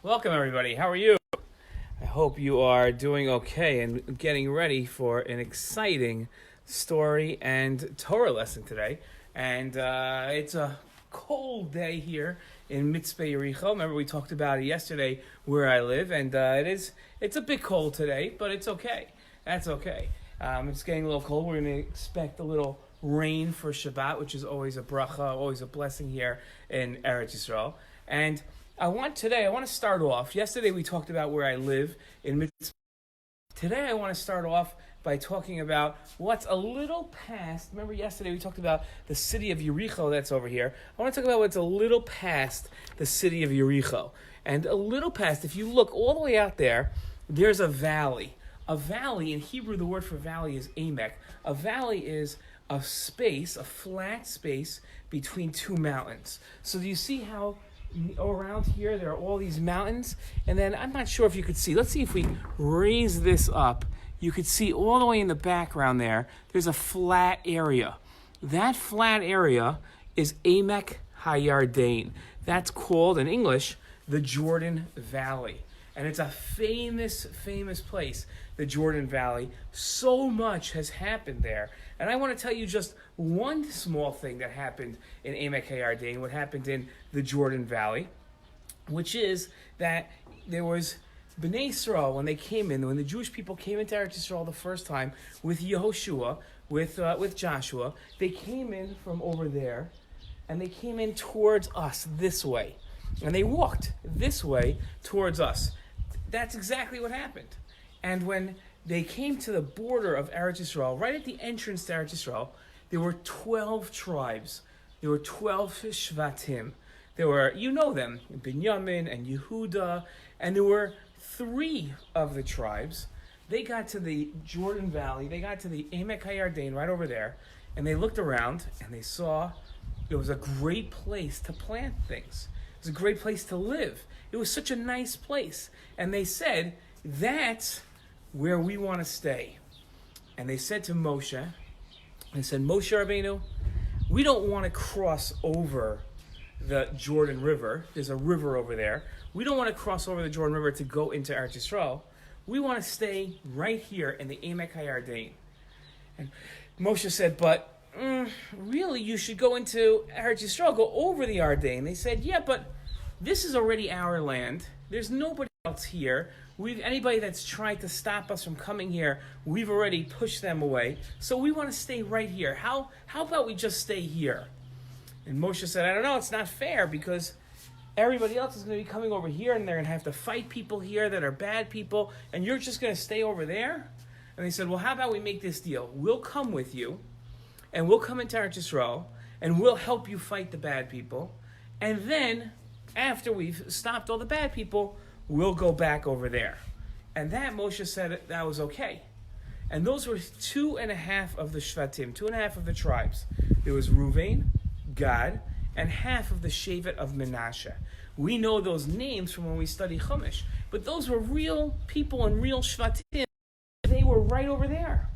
Welcome, everybody. How are you? I hope you are doing okay and getting ready for an exciting story and Torah lesson today. And it's a cold day here in Mitzvah Yericho. Remember, we talked about it yesterday where I live, and it's a bit cold today, but it's okay. That's okay. It's getting a little cold. We're going to expect a little rain for Shabbat, which is always a bracha, always a blessing here in Eretz Yisrael. And I want to start off. Yesterday we talked about where I live in Mitzvah. Today I want to start off by talking about what's a little past. Remember yesterday we talked about the city of Yericho that's over here. I want to talk about what's a little past the city of Yericho. And a little past, if you look all the way out there, there's a valley. A valley, in Hebrew the word for valley is emek. A valley is a space, a flat space between two mountains. So do you see how around here there are all these mountains? And then I'm not sure if you could see. Let's see if we raise this up. You could see all the way in the background there's a flat area. That flat area is Emek HaYarden. That's called in English the Jordan Valley. And it's a famous, famous place, the Jordan Valley. So much has happened there. And I want to tell you just one small thing that happened in Emek HaYarden, what happened in the Jordan Valley, which is that there was Bnei Yisrael, when the Jewish people came into Eretz Yisrael the first time with Yehoshua, with Joshua, they came in from over there, and they came in towards us this way. And they walked this way towards us. That's exactly what happened. And when they came to the border of Eretz Yisrael, right at the entrance to Eretz Yisrael, there were 12 tribes. There were 12 Shvatim. There were, you know them, Binyamin and Yehuda, and there were 3 of the tribes. They got to the Jordan Valley, they got to the Emek HaYarden right over there, and they looked around and they saw it was a great place to plant things. It was a great place to live. It was such a nice place. And they said, that's where we want to stay. And they said to Moshe, Moshe Rabbeinu, we don't want to cross over the Jordan River. There's a river over there. We don't want to cross over the Jordan River to go into Eretz Yisrael. We want to stay right here in the Emek HaYarden. And Moshe said, but really, you should go into Eretz Yisrael, go over the Yarden. They said, yeah, but this is already our land. There's nobody else here. Anybody that's tried to stop us from coming here, we've already pushed them away. So we want to stay right here. How about we just stay here? And Moshe said, I don't know, it's not fair because everybody else is going to be coming over here and they're going to have to fight people here that are bad people, and you're just going to stay over there? And they said, well, how about we make this deal? We'll come with you, and we'll come into Eretz Yisrael, and we'll help you fight the bad people. And then, after we've stopped all the bad people, we'll go back over there. And that, Moshe said, that was okay. And those were 2.5 of the Shvatim, 2.5 of the tribes. There was Ruvain, Gad, and half of the Shevet of Menashe. We know those names from when we study Chumash. But those were real people and real Shvatim. They were right over there.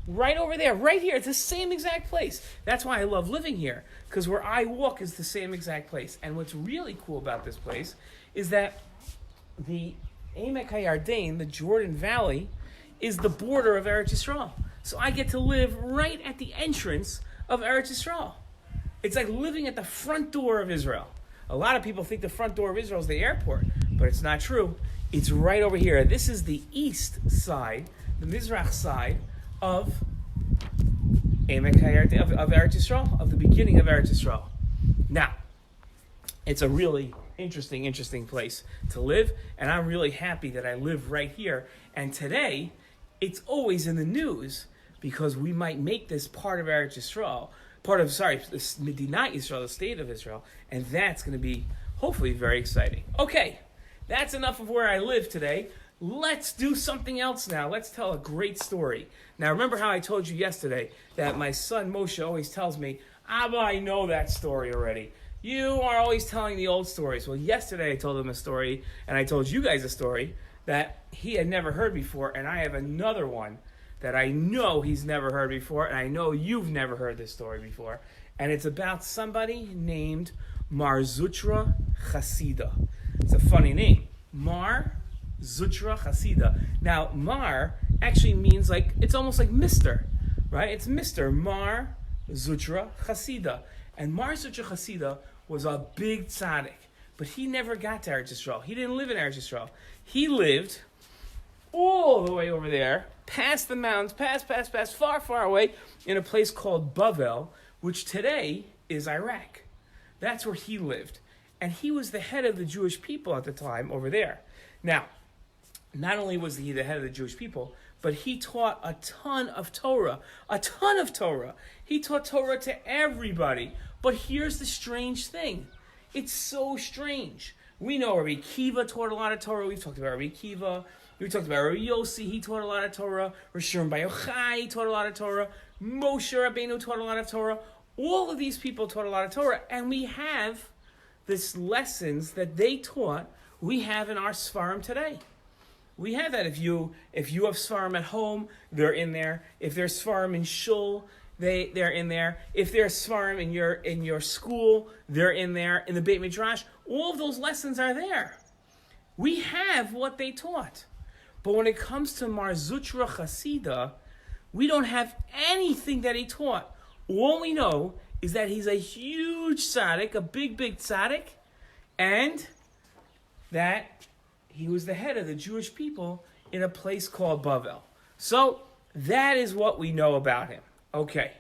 Right over there, right here. It's the same exact place. That's why I love living here, because where I walk is the same exact place. And what's really cool about this place is that the Emek HaYarden, the Jordan Valley, is the border of Eretz Yisrael. So I get to live right at the entrance of Eretz Yisrael. It's like living at the front door of Israel. A lot of people think the front door of Israel is the airport, but it's not true. It's right over here. This is the east side, the Mizrach side, of Emek HaYarden, of Eretz Yisrael, of the beginning of Eretz Yisrael. Now, it's a really interesting place to live, and I'm really happy that I live right here. And today, it's always in the news because we might make this part of Eretz Yisrael, this Medinat Yisrael, the state of Israel, and that's going to be hopefully very exciting. Okay, that's enough of where I live today. Let's do something else now. Let's tell a great story. Now, remember how I told you yesterday that my son Moshe always tells me, Abba, I know that story already. You are always telling the old stories. Well, yesterday I told him a story, and I told you guys a story that he had never heard before, and I have another one that I know he's never heard before, and I know you've never heard this story before, and it's about somebody named Mar Zutra Chasida. It's a funny name. Mar Zutra Chasida. Now, Mar actually means like, it's almost like Mr., right? It's Mr. Mar Zutra Chasida. And Mar Zutra Chasida was a big tzaddik, but he never got to Eretz Yisrael. He didn't live in Eretz Yisrael. He lived all the way over there, past the mountains, past, far away, in a place called Bavel, which today is Iraq. That's where he lived. And he was the head of the Jewish people at the time over there. Now, not only was he the head of the Jewish people, but he taught a ton of Torah. He taught Torah to everybody. But here's the strange thing. It's so strange. We know Rabbi Akiva taught a lot of Torah. We've talked about Rabbi Akiva. We talked about Rabbi Yossi. He taught a lot of Torah. Rishon Bar Yochai taught a lot of Torah. Moshe Rabbeinu taught a lot of Torah. All of these people taught a lot of Torah. And we have this lessons that they taught, we have in our Sfarim today. We have that. If you have Sfarim at home, they're in there. If there's Sfarim in Shul, they're in there. If there's Sfarim in your school, they're in there. In the Beit Midrash, all of those lessons are there. We have what they taught. But when it comes to Mar Zutra Chasida, we don't have anything that he taught. All we know is that he's a huge tzaddik, a big tzaddik, and that he was the head of the Jewish people in a place called Bavel. So that is what we know about him. Okay,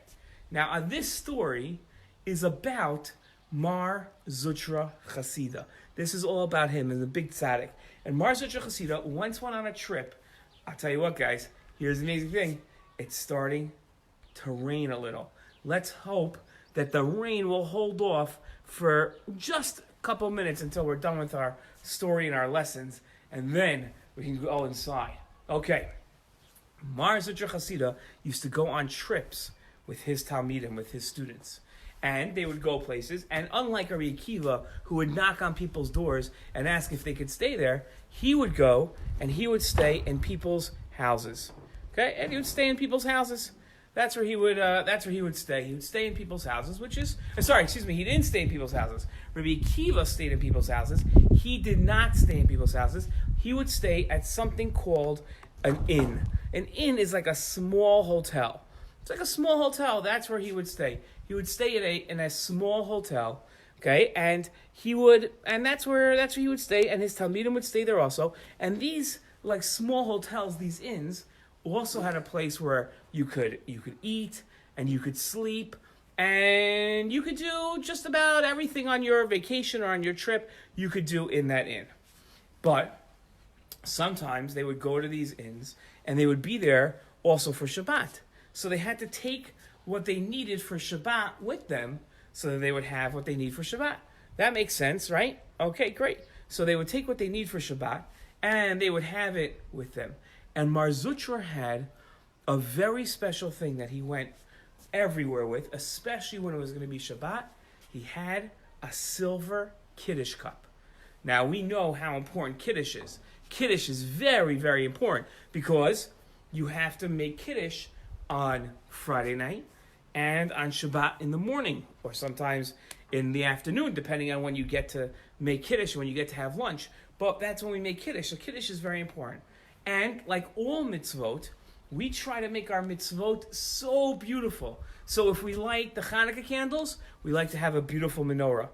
now this story is about Mar Zutra Chasida. This is all about him and the big tzaddik. And Mar Zutra Chasida once went on a trip. I'll tell you what, guys, here's the amazing thing. It's starting to rain a little. Let's hope that the rain will hold off for just a couple minutes until we're done with our story and our lessons, and then we can go inside. Okay. Mar Zutra Chasida used to go on trips with his Talmidim, with his students. And they would go places, and unlike Rabbi Akiva, who would knock on people's doors and ask if they could stay there, he would go and he would stay in people's houses. Okay? And he would stay in people's houses. That's where he would stay. He would stay in people's houses, he didn't stay in people's houses. Rabbi Akiva stayed in people's houses. He did not stay in people's houses. He would stay at something called an inn. An inn is like a small hotel. It's like a small hotel. That's where he would stay. He would stay in a small hotel, okay? And that's where he would stay, and his Talmidim would stay there also. And these like small hotels, these inns, also had a place where you could eat and you could sleep and you could do just about everything on your vacation or on your trip you could do in that inn. But sometimes they would go to these inns and they would be there also for Shabbat. So they had to take what they needed for Shabbat with them so that they would have what they need for Shabbat. That makes sense, right? Okay, great. So they would take what they need for Shabbat and they would have it with them. And Mar Zutra had a very special thing that he went everywhere with, especially when it was going to be Shabbat. He had a silver Kiddush cup. Now, we know how important Kiddush is. Kiddush is very, very important because you have to make Kiddush on Friday night and on Shabbat in the morning, or sometimes in the afternoon, depending on when you get to make Kiddush, when you get to have lunch. But that's when we make Kiddush, so Kiddush is very important. And like all mitzvot, we try to make our mitzvot so beautiful. So if we light the Hanukkah candles, we like to have a beautiful menorah.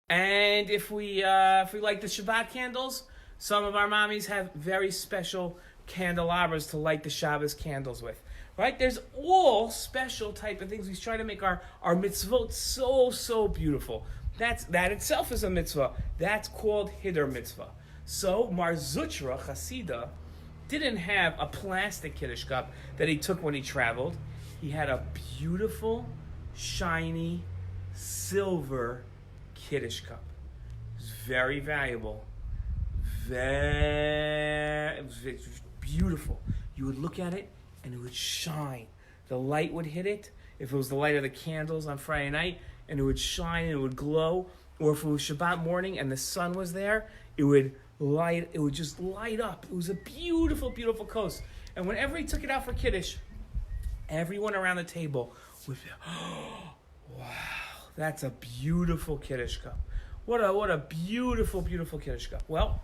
And if we light the Shabbat candles, some of our mommies have very special candelabras to light the Shabbos candles with. Right? There's all special type of things. We try to make our mitzvot so beautiful. That itself is a mitzvah. That's called Hiddur mitzvah. So Mar Zutra Chasida didn't have a plastic Kiddush cup that he took when he traveled. He had a beautiful, shiny, silver Kiddush cup. It was very valuable. It was beautiful. You would look at it and it would shine. The light would hit it. If it was the light of the candles on Friday night, and it would shine and it would glow. Or if it was Shabbat morning and the sun was there, it would just light up. It was a beautiful, beautiful kos. And whenever he took it out for Kiddush, everyone around the table would be, oh, wow, that's a beautiful Kiddush cup. What a beautiful, beautiful Kiddush cup. Well,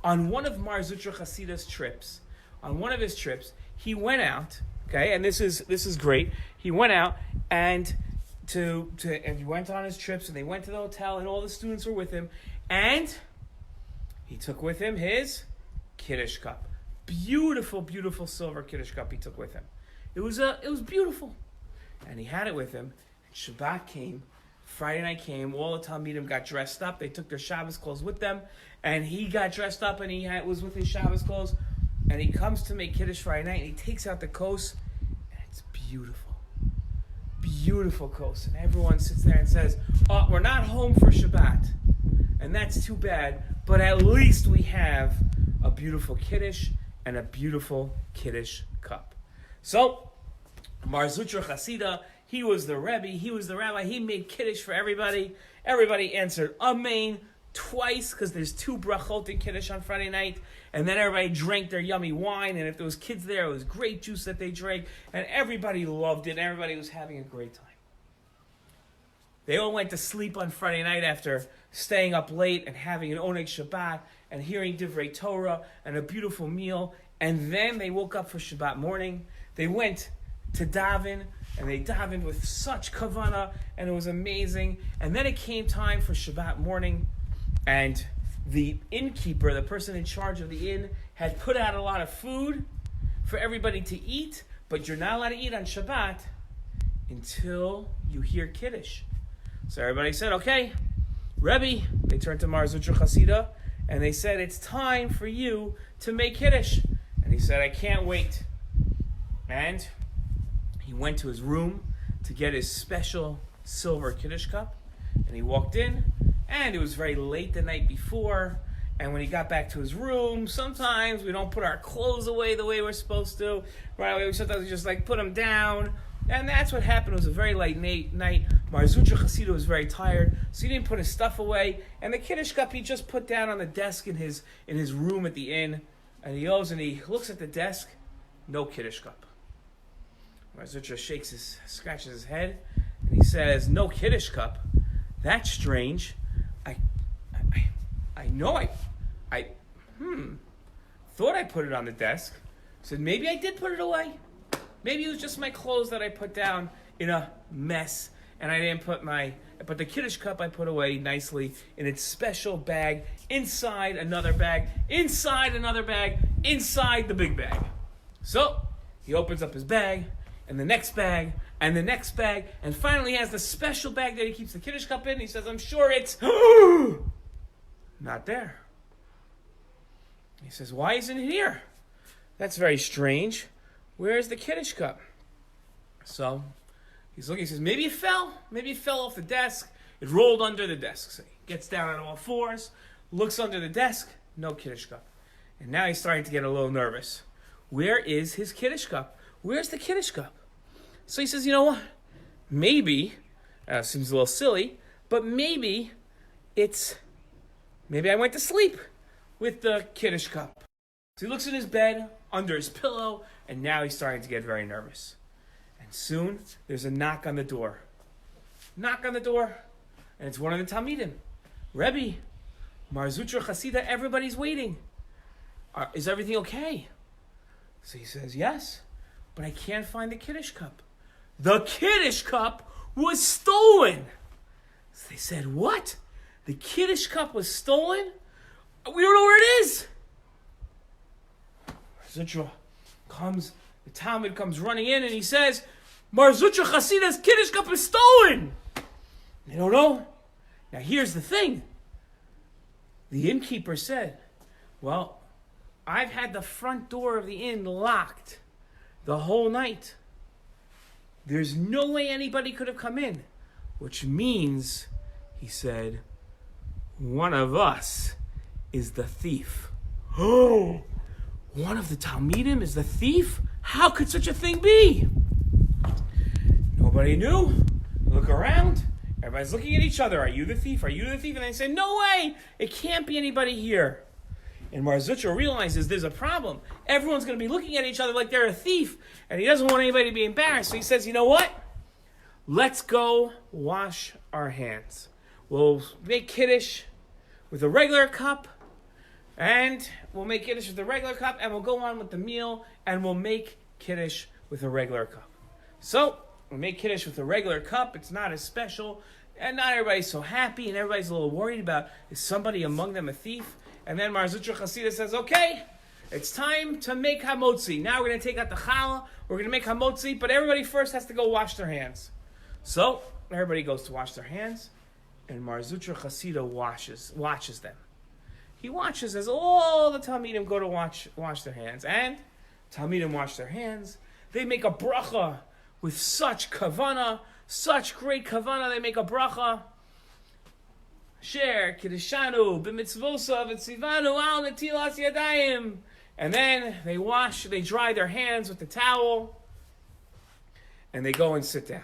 on one of Mar Zutra Chasida's trips, he went out, okay, and this is great. He went out and he went on his trips, and they went to the hotel, and all the students were with him, and he took with him his Kiddush cup. Beautiful, beautiful silver Kiddush cup he took with him. It was beautiful. And he had it with him. And Shabbat came, Friday night came, all the Talmidim got dressed up. They took their Shabbos clothes with them. And he got dressed up and was with his Shabbos clothes. And he comes to make Kiddush Friday night and he takes out the kos. And it's beautiful. Beautiful kos. And everyone sits there and says, oh, we're not home for Shabbat. And that's too bad. But at least we have a beautiful Kiddush and a beautiful Kiddush cup. So, Mar Zutra Chasida, he was the Rebbe, he was the rabbi, he made Kiddush for everybody. Everybody answered Amen twice, because there's 2 brachot in Kiddush on Friday night, and then everybody drank their yummy wine, and if there was kids there, it was grape juice that they drank, and everybody loved it, and everybody was having a great time. They all went to sleep on Friday night after staying up late and having an Oneg Shabbat and hearing Divrei Torah and a beautiful meal, and then they woke up for Shabbat morning. They went to daven, and they davened with such kavanah, and it was amazing. And then it came time for Shabbat morning, and the innkeeper, the person in charge of the inn, had put out a lot of food for everybody to eat, but you're not allowed to eat on Shabbat until you hear Kiddush. So everybody said, okay, Rebbe, they turned to Mar Zutra Chasida, and they said, it's time for you to make Kiddush. And he said, I can't wait. And he went to his room to get his special silver Kiddush cup. And he walked in, and it was very late the night before. And when he got back to his room, sometimes we don't put our clothes away the way we're supposed to. Right? Sometimes we just put them down. And that's what happened. It was a very late night. Mar Zutra Chasida was very tired, so he didn't put his stuff away. And the Kiddush cup he just put down on the desk in his room at the inn. And he goes and he looks at the desk, no Kiddush cup. Mar Zutra scratches his head, and he says, no Kiddush cup? That's strange. I thought I put it on the desk. He said, maybe I did put it away. Maybe it was just my clothes that I put down in a mess, and I didn't but the Kiddush cup I put away nicely in its special bag, inside another bag, inside another bag, inside the big bag. So, he opens up his bag, and the next bag, and the next bag, and finally he has the special bag that he keeps the Kiddush cup in. He says, I'm sure it's not there. He says, why isn't it here? That's very strange. Where's the Kiddush cup? So he's looking, he says, maybe it fell off the desk. It rolled under the desk. So he gets down on all fours, looks under the desk, no Kiddush cup. And now he's starting to get a little nervous. Where is his Kiddush cup? Where's the Kiddush cup? So he says, you know what? Maybe, seems a little silly, but maybe I went to sleep with the Kiddush cup. So he looks in his bed, under his pillow, and now he's starting to get very nervous. And soon, there's a knock on the door. Knock on the door, and it's one of the Talmidim. Rebbe, Mar Zutra Chasida, everybody's waiting. Is everything okay? So he says, yes, but I can't find the Kiddush cup. The Kiddush cup was stolen. So they said, what? The Kiddush cup was stolen? We don't know where it is. Zutra comes, the Talmud comes running in and he says, Mar Zutra Chasida's Kiddush cup is stolen. They don't know. Now here's the thing. The innkeeper said, well, I've had the front door of the inn locked the whole night. There's no way anybody could have come in. Which means, he said, one of us is the thief. Oh! One of the Talmidim is the thief? How could such a thing be? Nobody knew. Look around. Everybody's looking at each other. Are you the thief? Are you the thief? And they say, no way. It can't be anybody here. And Mar Zutra realizes there's a problem. Everyone's going to be looking at each other like they're a thief. And he doesn't want anybody to be embarrassed. So he says, you know what? Let's go wash our hands. We'll make Kiddush with a regular cup. And we'll make Kiddush with the regular cup, and we'll go on with the meal, and we'll make Kiddush with a regular cup. So, we'll make Kiddush with a regular cup. It's not as special, and not everybody's so happy, and everybody's a little worried about, is somebody among them a thief? And then Mar Zutra Chasida says, okay, it's time to make hamotzi. Now we're going to take out the challah, we're going to make hamotzi, but everybody first has to go wash their hands. So, everybody goes to wash their hands, and Mar Zutra Chasida watches them. He watches as all the Talmidim go to wash their hands. And Talmidim wash their hands. They make a bracha with such kavanah, such great kavanah. They make a bracha. Sher, Kiddishanu, b'mitzvosa, v'tzivanu, al netilas yadayim. And then they dry their hands with the towel. And they go and sit down.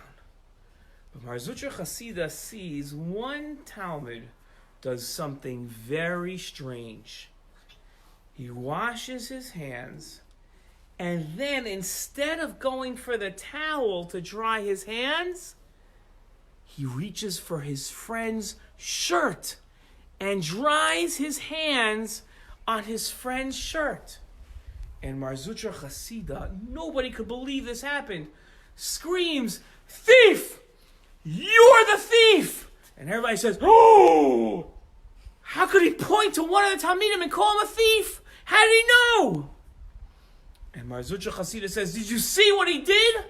But Mar Zutra Chasida sees one Talmud does something very strange. He washes his hands, and then instead of going for the towel to dry his hands, he reaches for his friend's shirt and dries his hands on his friend's shirt. And Mar Zutra Chasida, nobody could believe this happened, screams, "Thief! You're the thief!" And everybody says, "Oh! How could he point to one of the Talmidim and call him a thief? How did he know?" And Mar Zutra Chasida says, "Did you see what he did?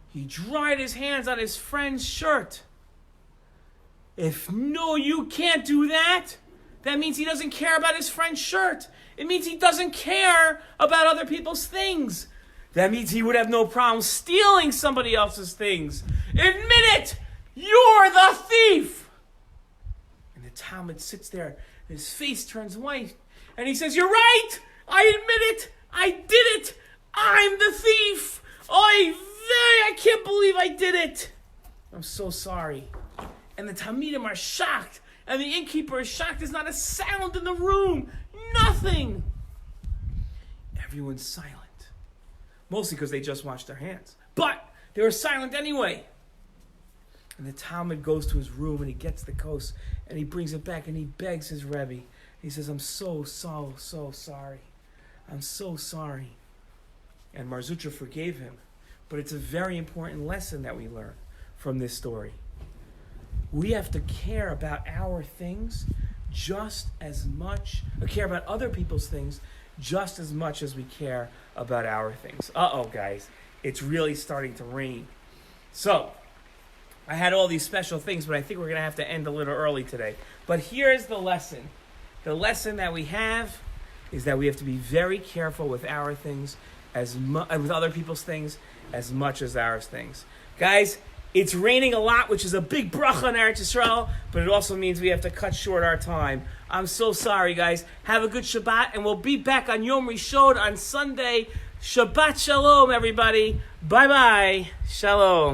He dried his hands on his friend's shirt. If you can't do that, that means he doesn't care about his friend's shirt. It means he doesn't care about other people's things. That means he would have no problem stealing somebody else's things. Admit it! You're the thief!" And the Talmud sits there, and his face turns white, and he says, "You're right! I admit it! I did it! I'm the thief! I can't believe I did it! I'm so sorry." And the Talmidim are shocked, and the innkeeper is shocked. There's not a sound in the room. Nothing. Everyone's silent. Mostly because they just washed their hands. But they were silent anyway. And the Talmud goes to his room, and he gets the kos, and he brings it back, and he begs his Rebbe. He says, "I'm so sorry. I'm so sorry." And Mar Zutra forgave him. But it's a very important lesson that we learn from this story. We have to care about our things just as much, or care about other people's things just as much as we care about our things. Uh-oh, guys. It's really starting to rain. So, I had all these special things, but I think we're going to have to end a little early today. But here's the lesson. The lesson that we have is that we have to be very careful with our things, with other people's things, as much as our things. Guys, it's raining a lot, which is a big bracha in Eretz Yisrael, but it also means we have to cut short our time. I'm so sorry, guys. Have a good Shabbat, and we'll be back on Yom Rishon on Sunday. Shabbat Shalom, everybody. Bye-bye. Shalom.